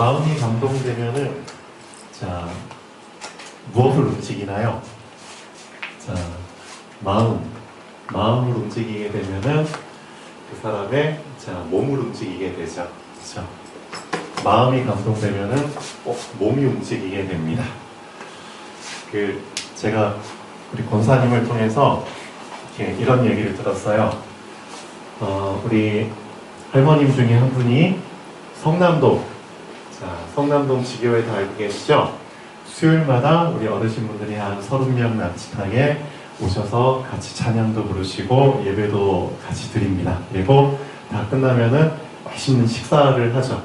마음이 감동되면은 자 무엇을 움직이나요? 자 마음을 움직이게 되면은 그 사람의 자 몸을 움직이게 되죠. 그렇죠? 마음이 감동되면은 몸이 움직이게 됩니다. 제가 우리 권사님을 통해서 이런 얘기를 들었어요. 우리 할머님 중에 한 분이 성남동 지교회 다 알고 계시죠? 수요일마다 우리 어르신분들이 한 30명 남짓하게 오셔서 같이 찬양도 부르시고 예배도 같이 드립니다. 그리고 다 끝나면은 맛있는 식사를 하죠.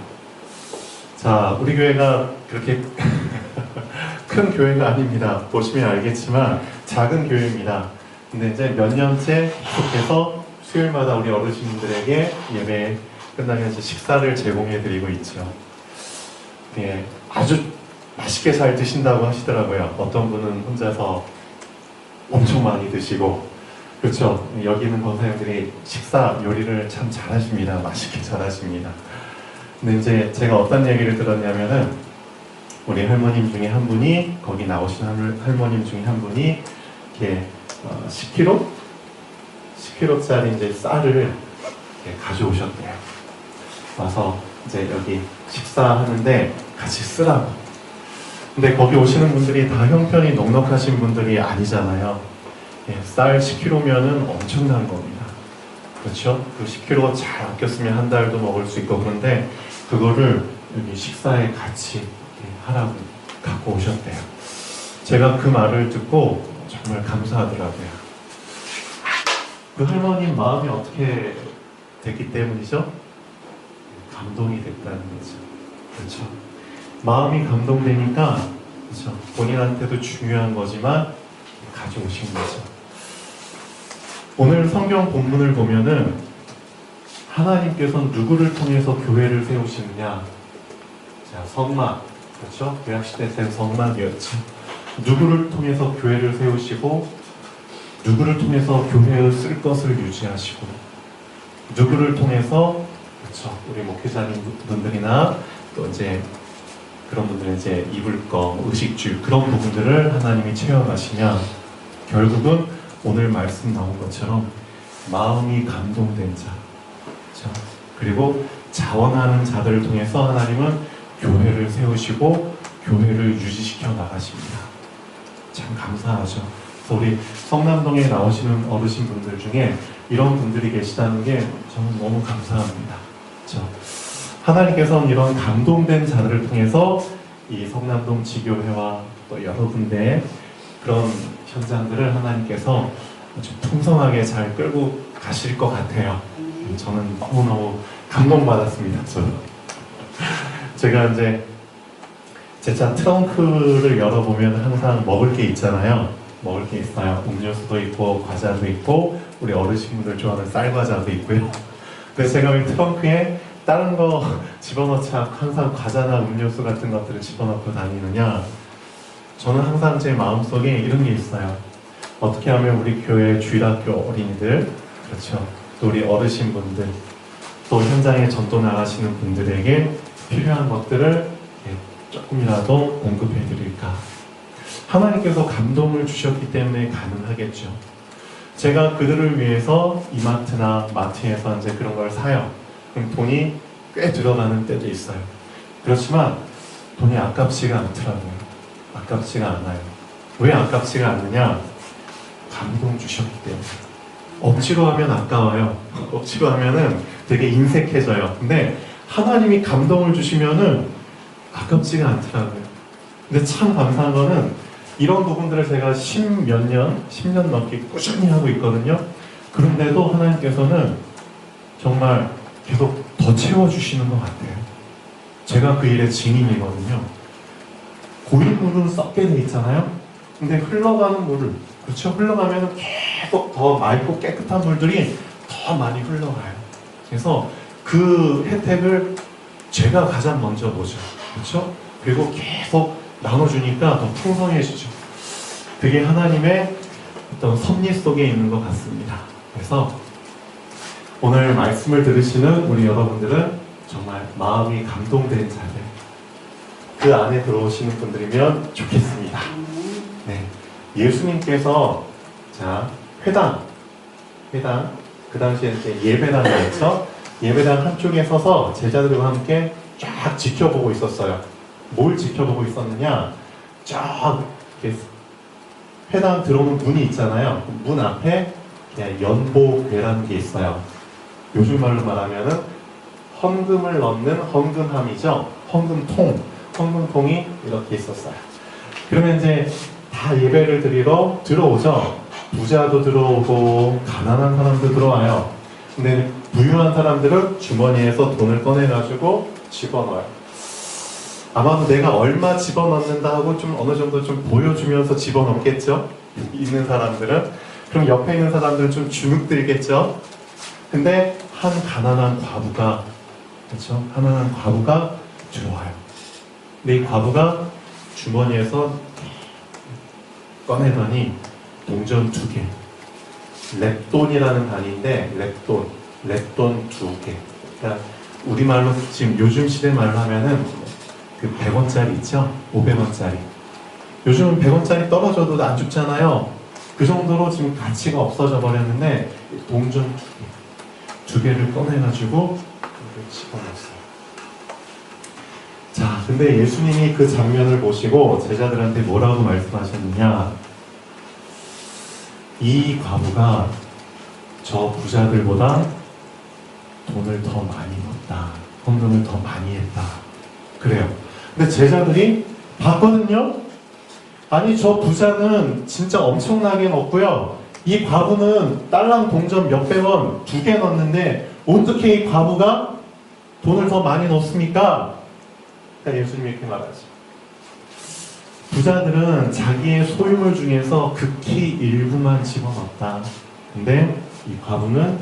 자, 우리 교회가 그렇게 큰 교회가 아닙니다. 보시면 알겠지만 작은 교회입니다. 근데 이제 몇 년째 계속해서 수요일마다 우리 어르신들에게 예배 끝나면 이제 식사를 제공해 드리고 있죠. 예, 아주 맛있게 잘 드신다고 하시더라고요. 어떤 분은 혼자서 엄청 많이 드시고, 그렇죠. 여기 있는 권사님들이 식사 요리를 참 잘하십니다. 맛있게 잘하십니다. 근데 이제 제가 어떤 얘기를 들었냐면은 우리 할머님 중에 한 분이 거기 나오신 할머님 중에 한 분이 이렇게 10kg짜리 이제 쌀을 이렇게 가져오셨대요. 와서 이제 여기 식사하는데 같이 쓰라고. 근데 거기 오시는 분들이 다 형편이 넉넉하신 분들이 아니잖아요. 예, 쌀 10kg면은 엄청난 겁니다. 그렇죠? 그 10kg 잘 아꼈으면 한 달도 먹을 수 있고, 그런데 그거를 여기 식사에 같이 하라고 갖고 오셨대요. 제가 그 말을 듣고 정말 감사하더라고요. 그 할머님 마음이 어떻게 됐기 때문이죠? 감동이 됐다는 거죠. 그렇죠? 마음이 감동되니까, 그렇죠? 본인한테도 중요한 거지만 가져오신 거죠. 오늘 성경 본문을 보면은 하나님께서 누구를 통해서 교회를 세우시느냐? 자, 성막, 그렇죠? 구약시대 때 성막이었죠. 누구를 통해서 교회를 세우시고, 누구를 통해서 교회를 쓸 것을 유지하시고, 누구를 통해서, 그렇죠? 우리 목회자님 분들이나 또 이제 그런 분들은 이제 입을 거, 의식주 그런 부분들을 하나님이 채워가시면 결국은 오늘 말씀 나온 것처럼 마음이 감동된 자, 그렇죠? 그리고 자원하는 자들을 통해서 하나님은 교회를 세우시고 교회를 유지시켜 나가십니다. 참 감사하죠. 그래서 우리 성남동에 나오시는 어르신분들 중에 이런 분들이 계시다는 게 저는 너무 감사합니다. 그렇죠? 하나님께서는 이런 감동된 자들을 통해서 이 성남동 지교회와 또 여러 군데의 그런 현장들을 하나님께서 아주 풍성하게 잘 끌고 가실 것 같아요. 저는 너무너무 감동받았습니다. 제가 이제 제 차 트렁크를 열어보면 항상 먹을 게 있잖아요. 먹을 게 있어요. 음료수도 있고 과자도 있고 우리 어르신분들 좋아하는 쌀과자도 있고요. 근데 제가 이 트렁크에 다른 거 집어넣지 않고 항상 과자나 음료수 같은 것들을 집어넣고 다니느냐? 저는 항상 제 마음속에 이런 게 있어요. 어떻게 하면 우리 교회 주일학교 어린이들, 그렇죠? 또 우리 어르신분들, 또 현장에 전도 나가시는 분들에게 필요한 것들을 조금이라도 공급해 드릴까? 하나님께서 감동을 주셨기 때문에 가능하겠죠. 제가 그들을 위해서 이마트나 마트에서 이제 그런 걸 사요. 그럼 돈이 꽤 들어가는 때도 있어요. 그렇지만 돈이 아깝지가 않더라고요. 아깝지가 않아요. 왜 아깝지가 않느냐? 감동 주셨기 때문에. 억지로 하면 아까워요. 억지로 하면은 되게 인색해져요. 근데 하나님이 감동을 주시면은 아깝지가 않더라고요. 근데 참 감사한 거는 이런 부분들을 제가 10년 넘게 꾸준히 하고 있거든요. 그런데도 하나님께서는 정말 계속 더 채워주시는 것 같아요. 제가 그 일의 증인이거든요. 고인물은 썩게 돼 있잖아요. 근데 흘러가는 물을, 그렇죠? 흘러가면 계속 더 맑고 깨끗한 물들이 더 많이 흘러가요. 그래서 그 혜택을 제가 가장 먼저 보죠. 그렇죠? 그리고 계속 나눠주니까 더 풍성해지죠. 그게 하나님의 어떤 섭리 속에 있는 것 같습니다. 그래서 오늘 말씀을 들으시는 우리 여러분들은 정말 마음이 감동된 자들, 그 안에 들어오시는 분들이면 좋겠습니다. 네. 예수님께서 자 회당 그 당시에 이제 예배당이었죠. 예배당 한쪽에 서서 제자들과 함께 쫙 지켜보고 있었어요. 뭘 지켜보고 있었느냐? 쫙 이렇게 회당 들어오는 문이 있잖아요. 문 앞에 그냥 연보궤라는 게 있어요. 요즘 말로 말하면은 헌금을 넣는 헌금함이죠. 헌금통이 이렇게 있었어요. 그러면 이제 다 예배를 드리러 들어오죠. 부자도 들어오고 가난한 사람도 들어와요. 근데 부유한 사람들은 주머니에서 돈을 꺼내가지고 집어넣어요. 아마도 내가 얼마 집어넣는다 하고 좀 어느 정도 좀 보여주면서 집어넣겠죠? 있는 사람들은. 그럼 옆에 있는 사람들은 좀 주눅 들겠죠? 근데 한 가난한 과부가, 그렇죠? 가난한 과부가 들어와요. 근데 이 과부가 주머니에서 꺼내더니 동전 2개. 랩돈이라는 단위인데 랩돈 2개. 그러니까 우리말로 지금 요즘 시대 말로 하면은 그 100원짜리 있죠? 500원짜리. 요즘은 100원짜리 떨어져도 안 죽잖아요. 그 정도로 지금 가치가 없어져 버렸는데 동전 2개를 꺼내가지고 집어넣었어요. 자, 근데 예수님이 그 장면을 보시고 제자들한테 뭐라고 말씀하셨느냐? 이 과부가 저 부자들보다 돈을 더 많이 넣었다. 헌금을 더 많이 했다. 그래요. 근데 제자들이 봤거든요? 아니, 저 부자는 진짜 엄청나게 넣었고요. 이 과부는 딸랑 동전 몇백 원 2개 넣었는데 어떻게 이 과부가 돈을 더 많이 넣습니까? 그러니까 예수님이 이렇게 말하죠. 부자들은 자기의 소유물 중에서 극히 일부만 집어넣었다. 근데 이 과부는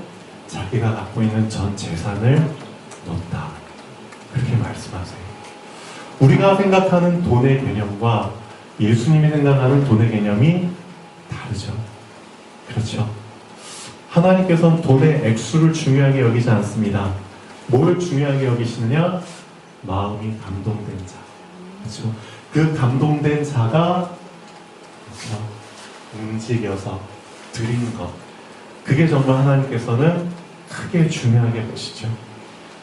자기가 갖고 있는 전 재산을 넣었다. 그렇게 말씀하세요. 우리가 생각하는 돈의 개념과 예수님이 생각하는 돈의 개념이 다르죠. 그렇죠. 하나님께서는 돈의 액수를 중요하게 여기지 않습니다. 뭘 중요하게 여기시느냐? 마음이 감동된 자. 그렇죠. 그 감동된 자가 그렇죠. 움직여서 드린 것. 그게 정말 하나님께서는 크게 중요하게 보시죠.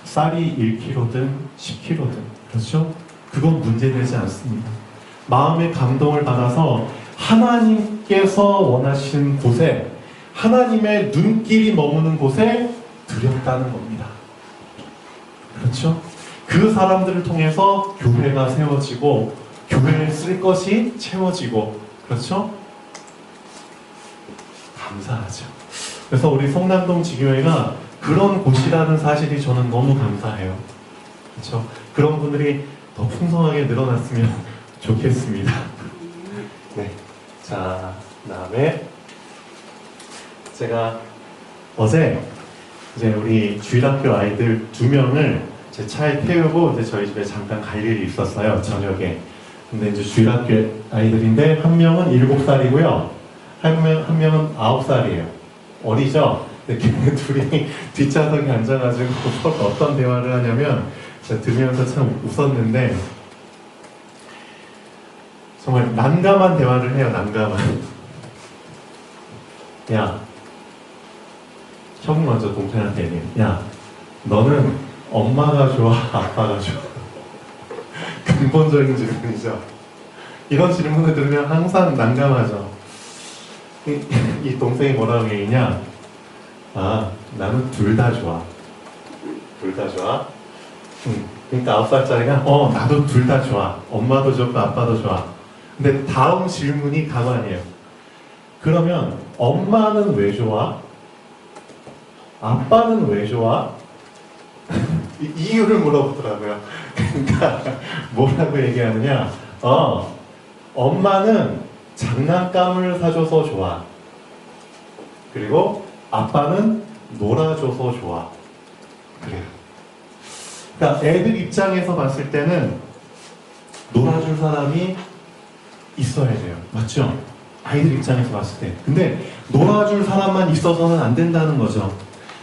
쌀이 1kg든 10kg든 그렇죠? 그건 문제되지 않습니다. 마음의 감동을 받아서 하나님께서 원하시는 곳에 하나님의 눈길이 머무는 곳에 드렸다는 겁니다. 그렇죠? 그 사람들을 통해서 교회가 세워지고 교회에 쓸 것이 채워지고 그렇죠? 감사하죠. 그래서 우리 성남동 지교회가 그런 곳이라는 사실이 저는 너무 감사해요. 그렇죠? 그런 분들이 더 풍성하게 늘어났으면 좋겠습니다. 네. 자, 그다음에 제가 어제 이제 우리 주일학교 아이들 2명을 제 차에 태우고 이제 저희 집에 잠깐 갈 일이 있었어요. 저녁에. 근데 이제 주일학교 아이들인데 한 명은 7살이고요. 한 명은 9살이에요. 어리죠? 근데 둘이 뒷좌석에 앉아가지고 서로 어떤 대화를 하냐면 제가 들으면서 참 웃었는데 정말 난감한 대화를 해요. 난감한. 야, 형이 먼저 동생한테 얘기해. 야, 너는 엄마가 좋아? 아빠가 좋아? 근본적인 질문이죠. 이런 질문을 들으면 항상 난감하죠. 이 동생이 뭐라고 얘기냐? 아, 나는 둘 다 좋아. 둘 다 좋아? 그러니까 9살짜리가 나도 둘 다 좋아. 엄마도 좋고 아빠도 좋아. 근데 다음 질문이 가만이에요. 그러면 엄마는 왜 좋아? 아빠는 왜 좋아? 이유를 물어보더라고요. 그러니까 뭐라고 얘기하느냐? 엄마는 장난감을 사줘서 좋아. 그리고 아빠는 놀아줘서 좋아. 그래요. 그러니까 애들 입장에서 봤을 때는 놀아줄 사람이 있어야 돼요. 맞죠? 아이들 입장에서 봤을 때. 근데 놀아줄 사람만 있어서는 안 된다는 거죠.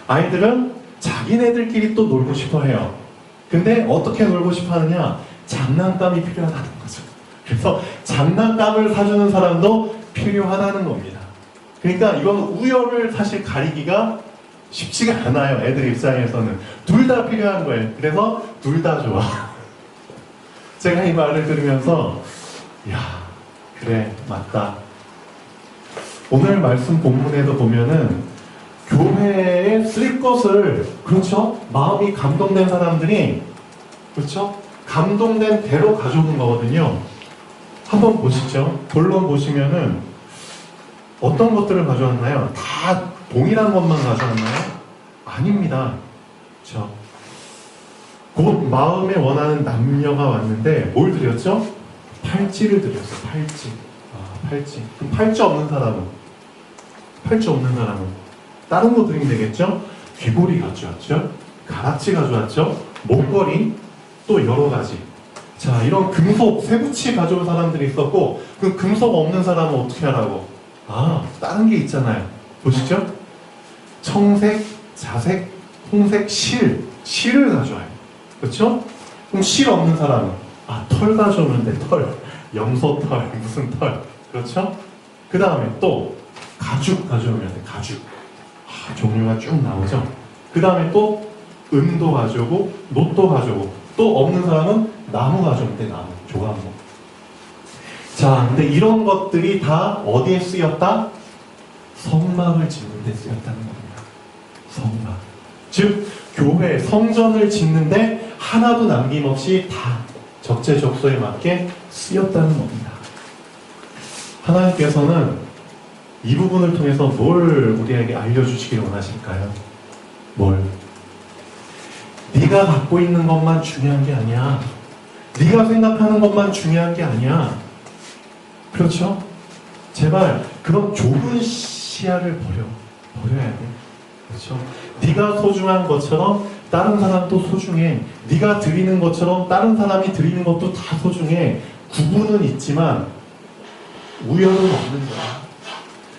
아이들은 자기네들끼리 또 놀고 싶어 해요. 근데 어떻게 놀고 싶어 하느냐? 장난감이 필요하다는 거죠. 그래서 장난감을 사주는 사람도 필요하다는 겁니다. 그러니까 이건 우열을 사실 가리기가 쉽지가 않아요. 애들 입장에서는. 둘 다 필요한 거예요. 그래서 둘 다 좋아. 제가 이 말을 들으면서 야, 그래, 맞다. 오늘 말씀 본문에도 보면은 교회에 쓸 것을, 그렇죠? 마음이 감동된 사람들이, 그렇죠? 감동된 대로 가져오는 거거든요. 한번 보시죠. 본론 보시면은 어떤 것들을 가져왔나요? 다 동일한 것만 가져왔나요? 아닙니다. 그렇죠? 곧 마음에 원하는 남녀가 왔는데 뭘 드렸죠? 팔찌를 드렸어요. 팔찌. 팔찌. 그럼 팔찌 없는 사람은? 팔찌 없는 사람은? 다른 거 드리면 되겠죠? 귀걸이 가져왔죠? 가락지 가져왔죠? 목걸이? 또 여러 가지. 자, 이런 금속, 쇠붙이 가져온 사람들이 있었고, 그 금속 없는 사람은 어떻게 하라고? 다른 게 있잖아요. 보시죠? 청색, 자색, 홍색, 실을 가져와요. 그렇죠? 그럼 실 없는 사람은? 털 가져오면 돼, 털. 염소털, 무슨 털. 그렇죠? 그 다음에 또 가죽 가져오면 돼, 가죽. 종류가 쭉 나오죠? 그 다음에 또 은도 가져오고, 놋도 가져오고, 또 없는 사람은 나무 가져오면 돼, 나무. 조각목. 자, 근데 이런 것들이 다 어디에 쓰였다? 성막을 짓는 데 쓰였다는 겁니다. 성막. 즉, 교회, 성전을 짓는데 하나도 남김없이 다 적재적소에 맞게 쓰였다는 겁니다. 하나님께서는 이 부분을 통해서 뭘 우리에게 알려주시길 원하실까요? 뭘? 네가 갖고 있는 것만 중요한 게 아니야. 네가 생각하는 것만 중요한 게 아니야. 그렇죠? 제발 그런 좁은 시야를 버려야 돼. 그렇죠? 네가 소중한 것처럼 다른 사람도 소중해. 네가 드리는 것처럼 다른 사람이 드리는 것도 다 소중해. 구분은 있지만 우열은 없는 거야.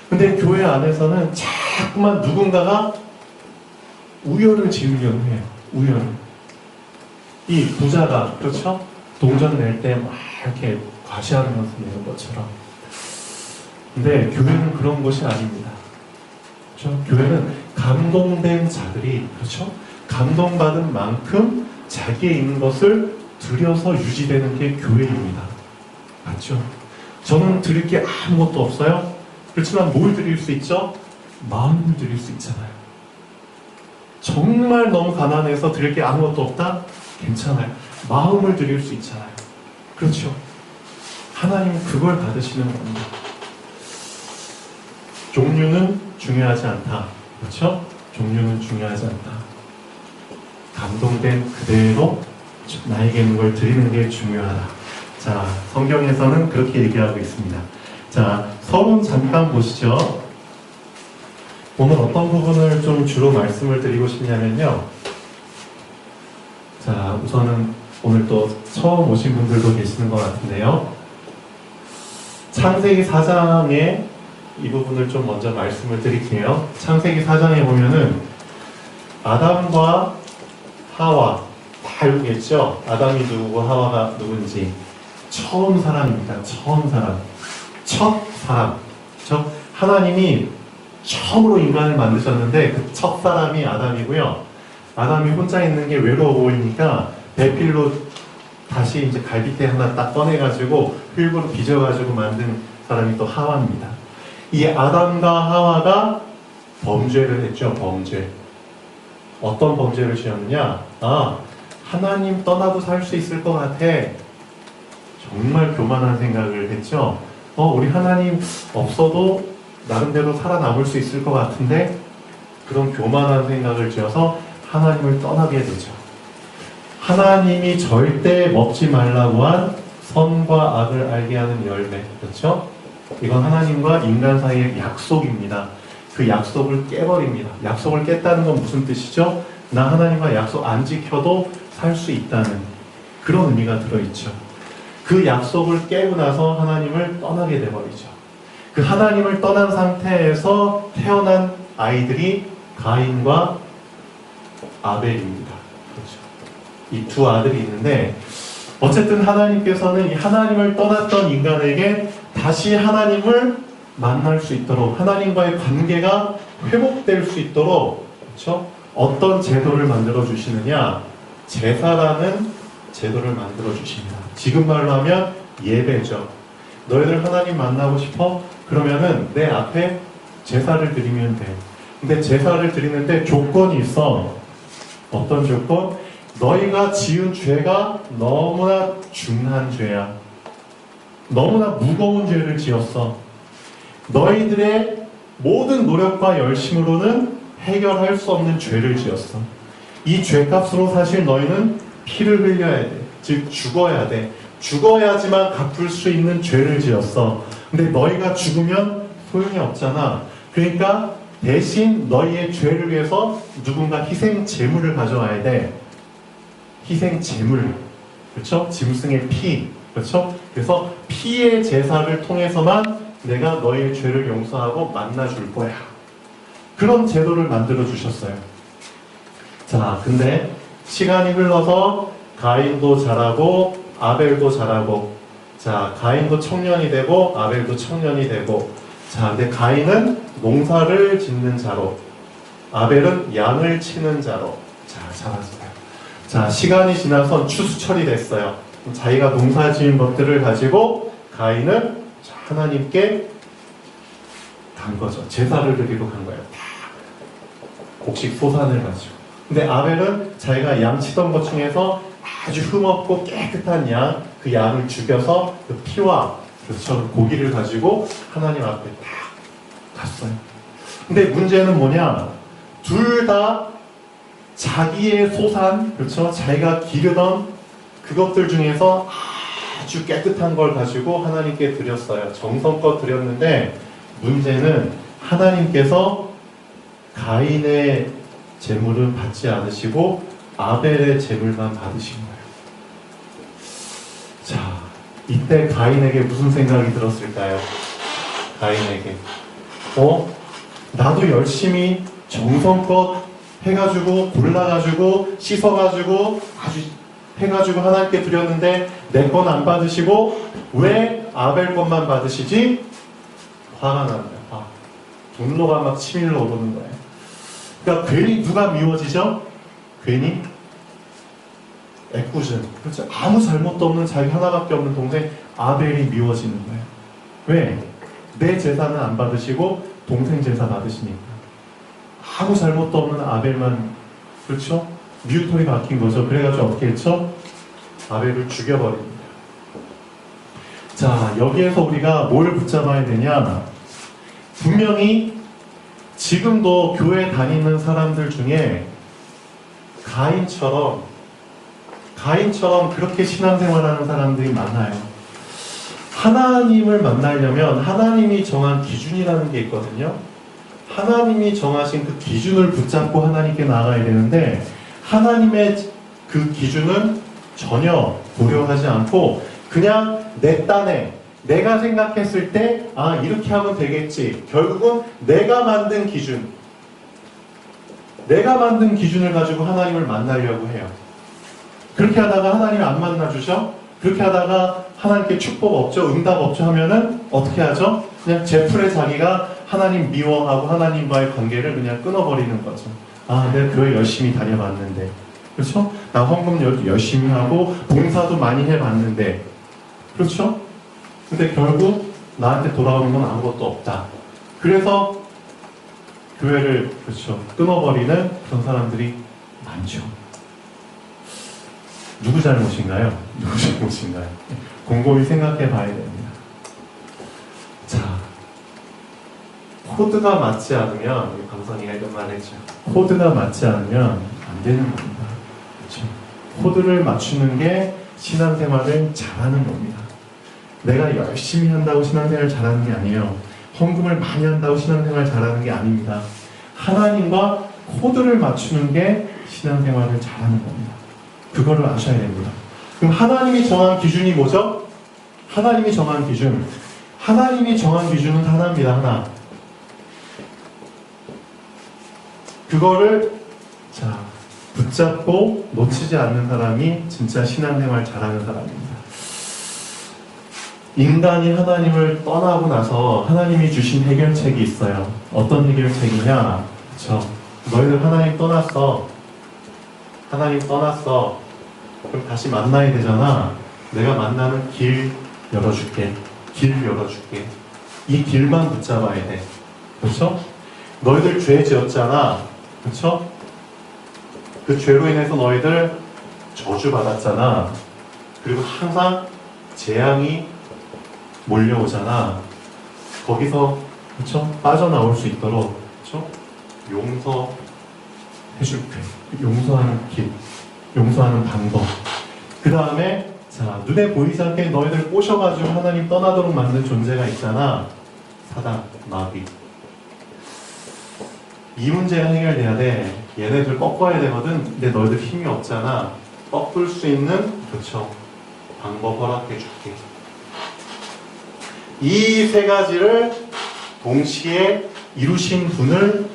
근데 교회 안에서는 자꾸만 누군가가 우열을 지으려고 해요. 우열. 이 부자가, 그렇죠? 동전 낼 때 막 이렇게 과시하면서 내는 것처럼. 근데 교회는 그런 곳이 아닙니다. 그렇죠? 교회는 감동된 자들이, 그렇죠? 감동받은 만큼 자기의 있는 것을 들여서 유지되는 게 교회입니다. 맞죠? 저는 드릴 게 아무것도 없어요. 그렇지만 뭘 드릴 수 있죠? 마음을 드릴 수 있잖아요. 정말 너무 가난해서 드릴 게 아무것도 없다? 괜찮아요. 마음을 드릴 수 있잖아요. 그렇죠? 하나님은 그걸 받으시는 겁니다. 종류는 중요하지 않다. 그렇죠? 종류는 중요하지 않다. 감동된 그대로 나에게 있는 걸 드리는 게 중요하다. 자, 성경에서는 그렇게 얘기하고 있습니다. 자, 서론 잠깐 보시죠. 오늘 어떤 부분을 좀 주로 말씀을 드리고 싶냐면요. 자, 우선은 오늘 또 처음 오신 분들도 계시는 것 같은데요. 창세기 4장에 이 부분을 좀 먼저 말씀을 드릴게요. 창세기 4장에 보면은 아담과 하와 다 알겠죠? 아담이 누구고 하와가 누군지. 처음 사람입니다. 처음 사람. 첫 사람. 그렇죠? 하나님이 처음으로 인간을 만드셨는데 그 첫 사람이 아담이고요. 아담이 혼자 있는 게 외로워 보이니까 배필로 다시 이제 갈빗대 하나 딱 꺼내가지고 흙으로 빚어가지고 만든 사람이 또 하와입니다. 이 아담과 하와가 범죄를 했죠. 범죄. 어떤 범죄를 지었느냐? 하나님 떠나도 살 수 있을 것 같아. 정말 교만한 생각을 했죠. 우리 하나님 없어도 나름대로 살아남을 수 있을 것 같은데, 그런 교만한 생각을 지어서 하나님을 떠나게 되죠. 하나님이 절대 먹지 말라고 한 선과 악을 알게 하는 열매. 그렇죠? 이건 하나님과 인간 사이의 약속입니다. 그 약속을 깨버립니다. 약속을 깼다는 건 무슨 뜻이죠? 나 하나님과 약속 안 지켜도 살 수 있다는 그런 의미가 들어있죠. 그 약속을 깨고 나서 하나님을 떠나게 돼버리죠. 그 하나님을 떠난 상태에서 태어난 아이들이 가인과 아벨입니다. 그렇죠. 이 두 아들이 있는데 어쨌든 하나님께서는 이 하나님을 떠났던 인간에게 다시 하나님을 만날 수 있도록, 하나님과의 관계가 회복될 수 있도록, 그렇죠? 어떤 제도를 만들어 주시느냐? 제사라는 제도를 만들어 주십니다. 지금 말로 하면 예배죠. 너희들 하나님 만나고 싶어? 그러면은 내 앞에 제사를 드리면 돼. 근데 제사를 드리는데 조건이 있어. 어떤 조건? 너희가 지은 죄가 너무나 중한 죄야. 너무나 무거운 죄를 지었어. 너희들의 모든 노력과 열심으로는 해결할 수 없는 죄를 지었어. 이 죄값으로 사실 너희는 피를 흘려야 돼. 즉 죽어야 돼. 죽어야지만 갚을 수 있는 죄를 지었어. 근데 너희가 죽으면 소용이 없잖아. 그러니까 대신 너희의 죄를 위해서 누군가 희생 제물을 가져와야 돼. 희생 제물, 그렇죠? 짐승의 피, 그렇죠? 그래서 피의 제사를 통해서만 내가 너희의 죄를 용서하고 만나줄 거야. 그런 제도를 만들어 주셨어요. 자, 근데 시간이 흘러서 가인도 자라고 아벨도 자라고, 자, 가인도 청년이 되고 아벨도 청년이 되고, 자, 근데 가인은 농사를 짓는 자로, 아벨은 양을 치는 자로, 자, 자랐어요. 자, 시간이 지나서 추수철이 됐어요. 자기가 농사 지은 것들을 가지고 가인은 하나님께 간 거죠. 제사를 드리러 간 거예요. 곡식 소산을 가지고. 근데 아벨은 자기가 양 치던 것 중에서 아주 흠없고 깨끗한 양, 그 양을 죽여서 그 피와 그렇죠, 고기를 가지고 하나님 앞에 딱 갔어요. 근데 문제는 뭐냐? 둘 다 자기의 소산, 그렇죠, 자기가 기르던 그것들 중에서 아주 깨끗한 걸 가지고 하나님께 드렸어요. 정성껏 드렸는데 문제는 하나님께서 가인의 제물은 받지 않으시고 아벨의 제물만 받으신 거예요. 자, 이때 가인에게 무슨 생각이 들었을까요? 가인에게 나도 열심히 정성껏 해가지고 골라가지고 씻어가지고 아주 해가지고 하나님께 드렸는데 내 건 안 받으시고 왜 아벨 것만 받으시지? 화가 나는 거야. 분노가 막 치밀러 오르는 거예요. 그러니까 괜히 누가 미워지죠? 괜히 애꿎은, 그렇죠? 아무 잘못도 없는 자기 하나밖에 없는 동생 아벨이 미워지는 거예요. 왜? 내 제사는 안 받으시고 동생 제사 받으시니까. 아무 잘못도 없는 아벨만, 그렇죠? 뉴턴이 바뀐 거죠. 그래가지고 어떻게 했죠? 아벨을 죽여버립니다. 자, 여기에서 우리가 뭘 붙잡아야 되냐? 분명히 지금도 교회 다니는 사람들 중에 가인처럼 그렇게 신앙생활하는 사람들이 많아요. 하나님을 만나려면 하나님이 정한 기준이라는 게 있거든요. 하나님이 정하신 그 기준을 붙잡고 하나님께 나아가야 되는데 하나님의 그 기준은 전혀 고려하지 않고 그냥 내 딴에 내가 생각했을 때 이렇게 하면 되겠지. 결국은 내가 만든 기준을 가지고 하나님을 만나려고 해요. 그렇게 하다가 하나님을 안 만나주셔? 그렇게 하다가 하나님께 축복 없죠, 응답 없죠 하면은 어떻게 하죠? 그냥 제풀에 자기가 하나님 미워하고 하나님과의 관계를 그냥 끊어버리는 거죠. 내가 교회 열심히 다녀봤는데, 그렇죠? 나 헌금 열심히 하고 봉사도 많이 해봤는데, 그렇죠? 근데 결국 나한테 돌아오는 건 아무것도 없다. 그래서 교회를, 그렇죠, 끊어버리는 그런 사람들이 많죠. 누구 잘못인가요? 누구 잘못인가요? 곰곰이 생각해 봐야 됩니다. 자, 코드가 맞지 않으면, 우리 강선이가 이런 말 했죠. 코드가 맞지 않으면 안 되는 겁니다. 그렇죠? 코드를 맞추는 게 신앙생활을 잘하는 겁니다. 내가 열심히 한다고 신앙생활을 잘하는 게 아니에요. 헌금을 많이 한다고 신앙생활을 잘하는 게 아닙니다. 하나님과 코드를 맞추는 게 신앙생활을 잘하는 겁니다. 그거를 아셔야 됩니다. 그럼 하나님이 정한 기준이 뭐죠? 하나님이 정한 기준은 하나입니다. 하나. 그거를 붙잡고 놓치지 않는 사람이 진짜 신앙생활 잘하는 사람입니다. 인간이 하나님을 떠나고 나서 하나님이 주신 해결책이 있어요. 어떤 해결책이냐? 그렇죠. 너희들 하나님 떠났어. 하나님 떠났어. 그럼 다시 만나야 되잖아. 내가 만나는 길 열어줄게. 길 열어줄게. 이 길만 붙잡아야 돼. 그렇죠? 너희들 죄 지었잖아. 그렇죠? 그 죄로 인해서 너희들 저주받았잖아. 그리고 항상 재앙이 몰려오잖아. 거기서 그렇죠? 빠져나올 수 있도록 그렇죠? 용서해줄게. 용서하는 길, 용서하는 방법. 그 다음에 자 눈에 보이지 않게 너희들 꼬셔가지고 하나님 떠나도록 만든 존재가 있잖아. 사단, 마귀. 이 문제가 해결돼야 돼. 얘네들 꺾어야 되거든. 근데 너희들 힘이 없잖아. 꺾을 수 있는 그렇죠. 방법 허락해 줄게. 이 세 가지를 동시에 이루신 분을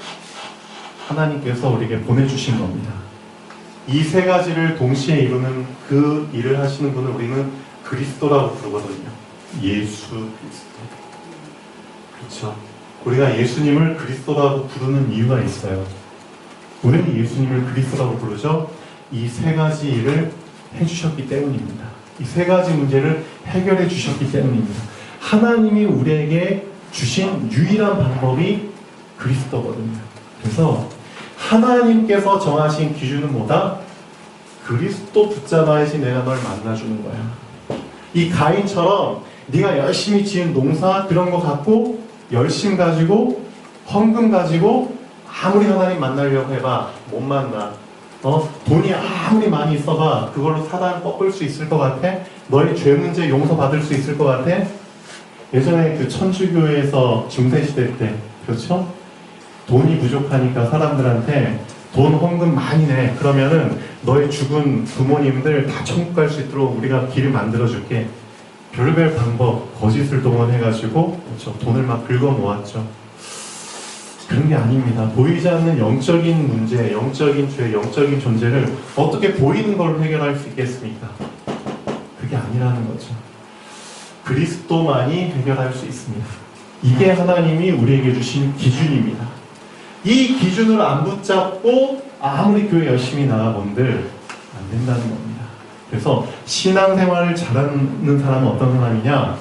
하나님께서 우리에게 보내주신 겁니다. 이 세 가지를 동시에 이루는 그 일을 하시는 분을 우리는 그리스도라고 부르거든요. 예수 그리스도. 그렇죠. 우리가 예수님을 그리스도라고 부르는 이유가 있어요. 우리는 예수님을 그리스도라고 부르죠. 이 세 가지 일을 해주셨기 때문입니다. 이 세 가지 문제를 해결해 주셨기 때문입니다. 하나님이 우리에게 주신 유일한 방법이 그리스도거든요. 그래서 하나님께서 정하신 기준은 뭐다? 그리스도 붙잡아야지 내가 널 만나주는 거야. 이 가인처럼 네가 열심히 지은 농사 그런 거 갖고 열심 가지고 헌금 가지고 아무리 하나님 만나려고 해봐 못 만나. 돈이 아무리 많이 있어봐 그걸로 사단 꺾을 수 있을 것 같아? 너의 죄 문제 용서받을 수 있을 것 같아? 예전에 그 천주교에서 중세시대 때 그렇죠? 돈이 부족하니까 사람들한테 돈 헌금 많이 내. 그러면은 너의 죽은 부모님들 다 천국 갈 수 있도록 우리가 길을 만들어줄게. 별별 방법, 거짓을 동원해가지고 그렇죠? 돈을 막 긁어 모았죠. 그런 게 아닙니다. 보이지 않는 영적인 문제, 영적인 죄, 영적인 존재를 어떻게 보이는 걸로 해결할 수 있겠습니까? 그게 아니라는 거죠. 그리스도만이 해결할 수 있습니다. 이게 하나님이 우리에게 주신 기준입니다. 이 기준을 안 붙잡고 아무리 교회 열심히 나가본들 안 된다는 겁니다. 그래서 신앙생활을 잘하는 사람은 어떤 사람이냐?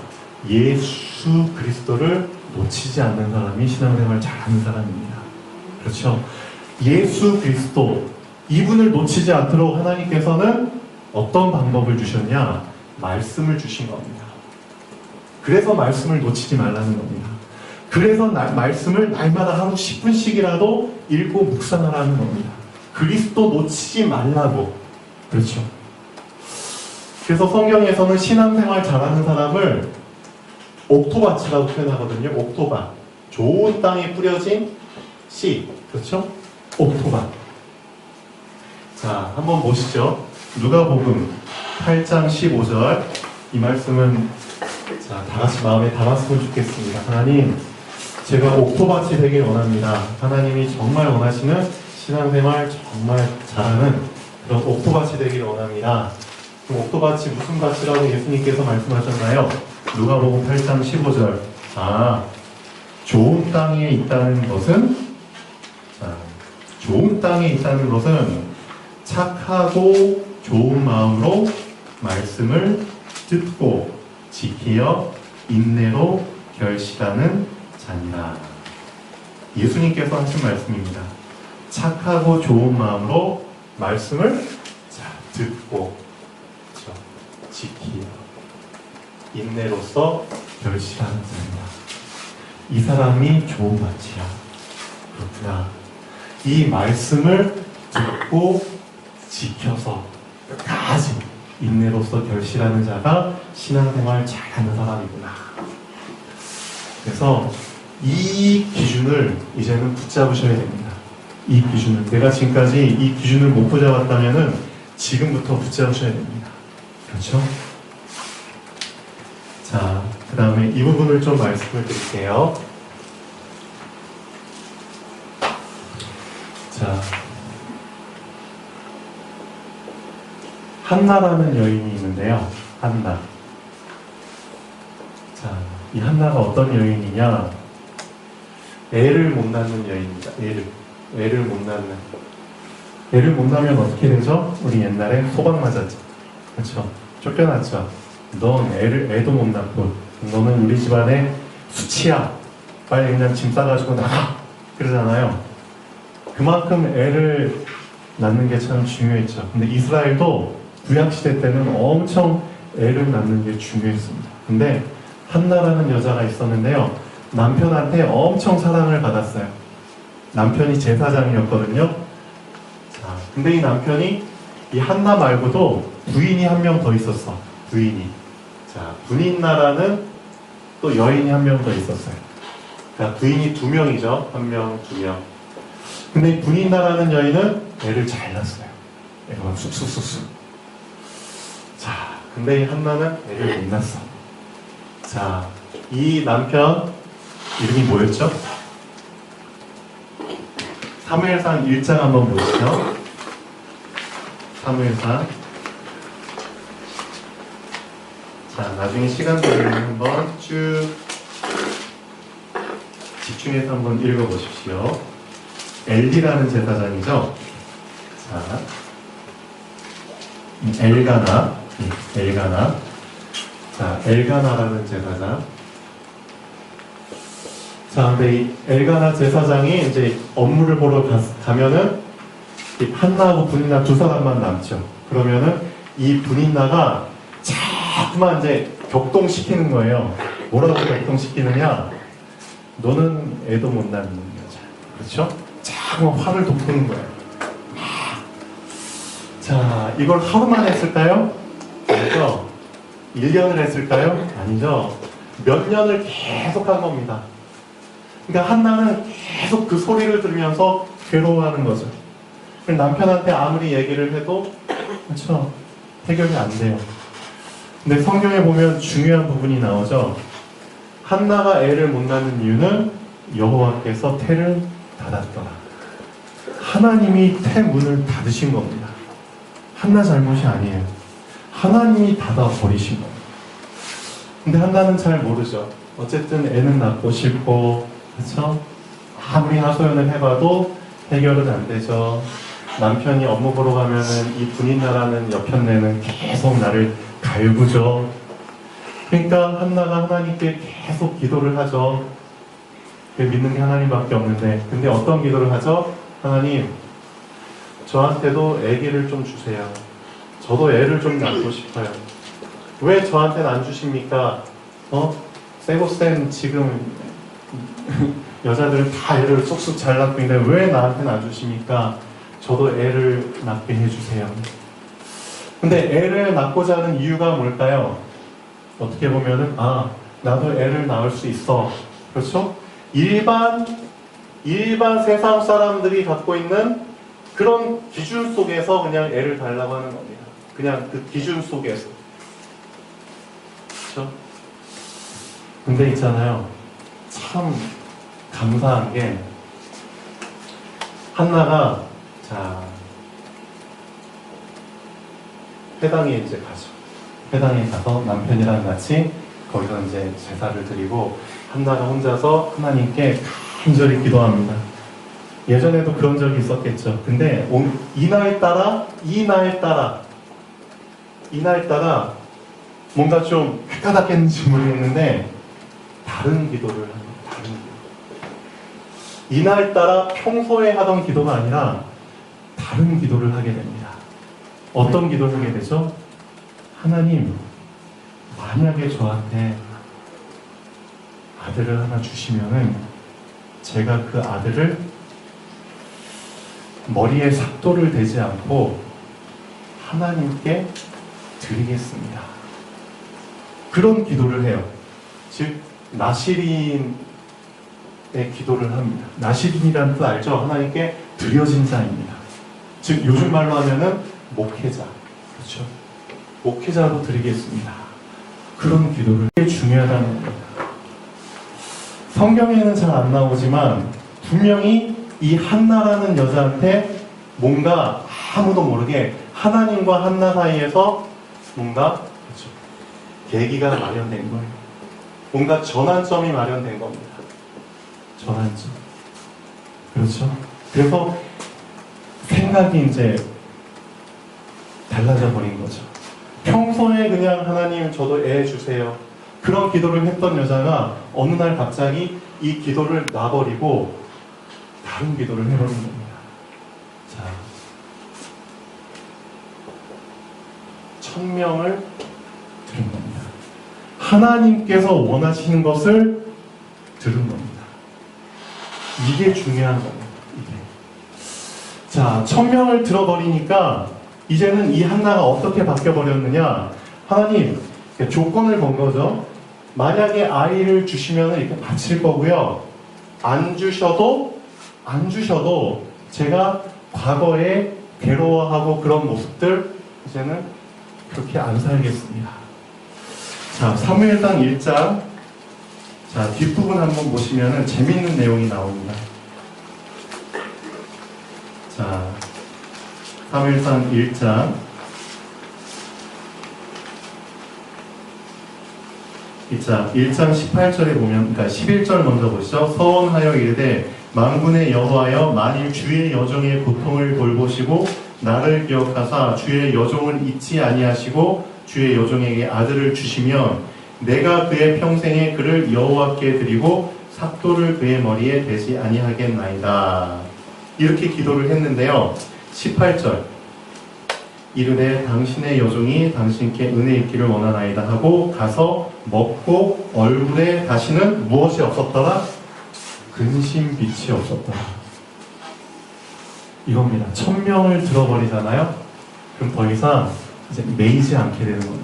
예수 그리스도를 놓치지 않는 사람이 신앙생활을 잘하는 사람입니다. 그렇죠? 예수 그리스도 이분을 놓치지 않도록 하나님께서는 어떤 방법을 주셨냐? 말씀을 주신 겁니다. 그래서 말씀을 놓치지 말라는 겁니다. 그래서 말씀을 날마다 하루 10분씩이라도 읽고 묵상하라는 겁니다. 그리스도 놓치지 말라고. 그렇죠. 그래서 성경에서는 신앙생활 잘하는 사람을 옥토밭이라고 표현하거든요. 옥토밭. 좋은 땅에 뿌려진 씨. 그렇죠? 옥토밭. 자, 한번 보시죠. 누가복음 8장 15절. 이 말씀은 자, 다 같이 마음에 담았으면 좋겠습니다. 하나님, 제가 옥토밭이 되길 원합니다. 하나님이 정말 원하시는 신앙생활 정말 잘하는 그런 옥토밭이 되길 원합니다. 그럼 옥토밭이 무슨 밭이라고 예수님께서 말씀하셨나요? 누가복음 8장 15절. 좋은 땅에 있다는 것은 좋은 땅에 있다는 것은 착하고 좋은 마음으로 말씀을 듣고 지키어 인내로 결실하는 자니라. 예수님께서 하신 말씀입니다. 착하고 좋은 마음으로 말씀을 듣고 지키어 인내로서 결실하는 자니라. 이 사람이 좋은 밭이야. 그렇구나. 이 말씀을 듣고 지켜서 끝까지 인내로서 결실하는 자가 신앙생활 잘하는 사람이구나. 그래서 이 기준을 이제는 붙잡으셔야 됩니다. 이 기준을. 내가 지금까지 이 기준을 못 붙잡았다면은 지금부터 붙잡으셔야 됩니다. 그렇죠? 자, 그 다음에 이 부분을 좀 말씀을 드릴게요. 자, 한나라는 여인이 있는데요. 한나. 자, 이 한나가 어떤 여인이냐? 애를 못 낳는 여인입니다. 애를 못 낳는. 애를 못 낳으면 어떻게 되죠? 우리 옛날에 소방 맞았죠. 그렇죠? 쫓겨났죠. 넌 애도 못 낳고 너는 우리 집안의 수치야. 빨리 그냥 짐 싸가지고 나가. 그러잖아요. 그만큼 애를 낳는 게 참 중요했죠. 근데 이스라엘도 구약시대 때는 엄청 애를 낳는 게 중요했습니다. 근데 한나라는 여자가 있었는데요. 남편한테 엄청 사랑을 받았어요. 남편이 제사장이었거든요. 자, 근데 이 남편이 이 한나 말고도 부인이 한 명 더 있었어. 부인이. 자, 분인나라는 또 여인이 한 명 더 있었어요. 그러니까 부인이 2명이죠. 1명, 2명. 근데 이 분인나라는 여인은 애를 잘 낳았어요. 애가 막 쑥쑥쑥쑥. 자, 근데 이 한나는 애를 못 낳았어. 자, 이 남편 이름이 뭐였죠? 사무엘상 1장 한번 보시죠. 사무엘상. 자, 나중에 시간 되면 한번 쭉 집중해서 한번 읽어보십시오. 엘리라는 제사장이죠. 자, 엘가나. 자, 엘가나라는 제사장. 자, 근데 이 엘가나 제사장이 이제 업무를 보러 가면은 이 한나하고 분인나 두 사람만 남죠. 그러면은 이 분인나가 자꾸만 이제 격동시키는 거예요. 뭐라고 격동시키느냐? 너는 애도 못 낳는 여자. 그렇죠? 자꾸만 화를 돋구는 거예요. 자, 이걸 하루만 했을까요? 아니죠. 1년을 했을까요? 아니죠. 몇 년을 계속 한 겁니다. 그러니까 한나는 계속 그 소리를 들으면서 괴로워하는 거죠. 남편한테 아무리 얘기를 해도 그렇죠. 해결이 안 돼요. 근데 성경에 보면 중요한 부분이 나오죠. 한나가 애를 못 낳는 이유는 여호와께서 태를 닫았더라. 하나님이 태 문을 닫으신 겁니다. 한나 잘못이 아니에요. 하나님이 닫아버리신 겁니다. 근데 한나는 잘 모르죠. 어쨌든 애는 낳고 싶고, 그렇죠? 아무리 하소연을 해봐도 해결은 안 되죠. 남편이 업무 보러 가면은 이 분인나라는 여편네는 계속 나를 갈구죠. 그러니까 한나가 하나님께 계속 기도를 하죠. 믿는 게 하나님밖에 없는데, 근데 어떤 기도를 하죠? 하나님, 저한테도 아기를 좀 주세요. 저도 애를 좀 낳고 싶어요. 왜 저한테는 안 주십니까? 세고 센 지금 여자들은 다 애를 쑥쑥 잘 낳고 있는데 왜 나한테는 안 주십니까? 저도 애를 낳게 해주세요. 근데 애를 낳고자 하는 이유가 뭘까요? 어떻게 보면은 나도 애를 낳을 수 있어. 그렇죠? 일반 세상 사람들이 갖고 있는 그런 기준 속에서 그냥 애를 달라고 하는 겁니다. 그냥 그 기준 속에서. 그렇죠? 근데 있잖아요. 참 감사한 게 한나가 회당에 이제 가죠. 회당에 가서 남편이랑 같이 거기서 이제 제사를 드리고 한나가 혼자서 하나님께 간절히 기도합니다. 예전에도 그런 적이 있었겠죠. 근데 이날 따라 뭔가 좀 헷가닥했는지 모르겠는데 다른 기도를 합니다. 다른 기도. 이날 따라 평소에 하던 기도가 아니라 다른 기도를 하게 됩니다. 어떤 기도를 하게 되죠? 하나님, 만약에 저한테 아들을 하나 주시면은 제가 그 아들을 머리에 삭도를 대지 않고 하나님께 드리겠습니다. 그런 기도를 해요. 즉 나시린의 기도를 합니다. 나시린이라는 뜻 알죠? 하나님께 드려진 자입니다. 즉 요즘 말로 하면은 목회자. 그렇죠? 목회자로 드리겠습니다. 그런 기도를 게 중요하다는 겁니다. 성경에는 잘 안 나오지만 분명히 이 한나라는 여자한테 뭔가 아무도 모르게 하나님과 한나 사이에서 뭔가 그렇죠. 계기가 마련된 거예요. 뭔가 전환점이 마련된 겁니다. 전환점. 그렇죠. 그래서 생각이 이제 달라져 버린 거죠. 평소에 그냥 하나님 저도 애 주세요. 그런 기도를 했던 여자가 어느 날 갑자기 이 기도를 놔버리고 다른 기도를 해버린 겁니다. 자, 천명을 들은 겁니다. 하나님께서 원하시는 것을 들은 겁니다. 이게 중요한 겁니다. 이게. 자, 천명을 들어버리니까 이제는 이 한나가 어떻게 바뀌어버렸느냐. 하나님, 조건을 건 거죠. 만약에 아이를 주시면 이렇게 바칠 거고요. 안 주셔도 제가 과거에 괴로워하고 그런 모습들 이제는 그렇게 안 살겠습니다. 자, 사무엘상 1장. 자, 뒷부분 한번 보시면 재밌는 내용이 나옵니다. 자, 사무엘상 1장. 자, 1장 18절에 보면, 그러니까 11절 먼저 보시죠. 서원하여 이르되 만군의 여호와여 만일 주의 여종의 고통을 돌보시고 나를 기억하사 주의 여종을 잊지 아니하시고 주의 여종에게 아들을 주시면 내가 그의 평생에 그를 여호와께 드리고 삭도를 그의 머리에 대지 아니하겠나이다. 이렇게 기도를 했는데요. 18절 이르되 당신의 여종이 당신께 은혜 있기를 원하나이다 하고 가서 먹고 얼굴에 다시는 무엇이 없었더라? 근심빛이 없었더라. 이겁니다. 천명을 들어버리잖아요. 그럼 더 이상 이제 매이지 않게 되는 겁니다.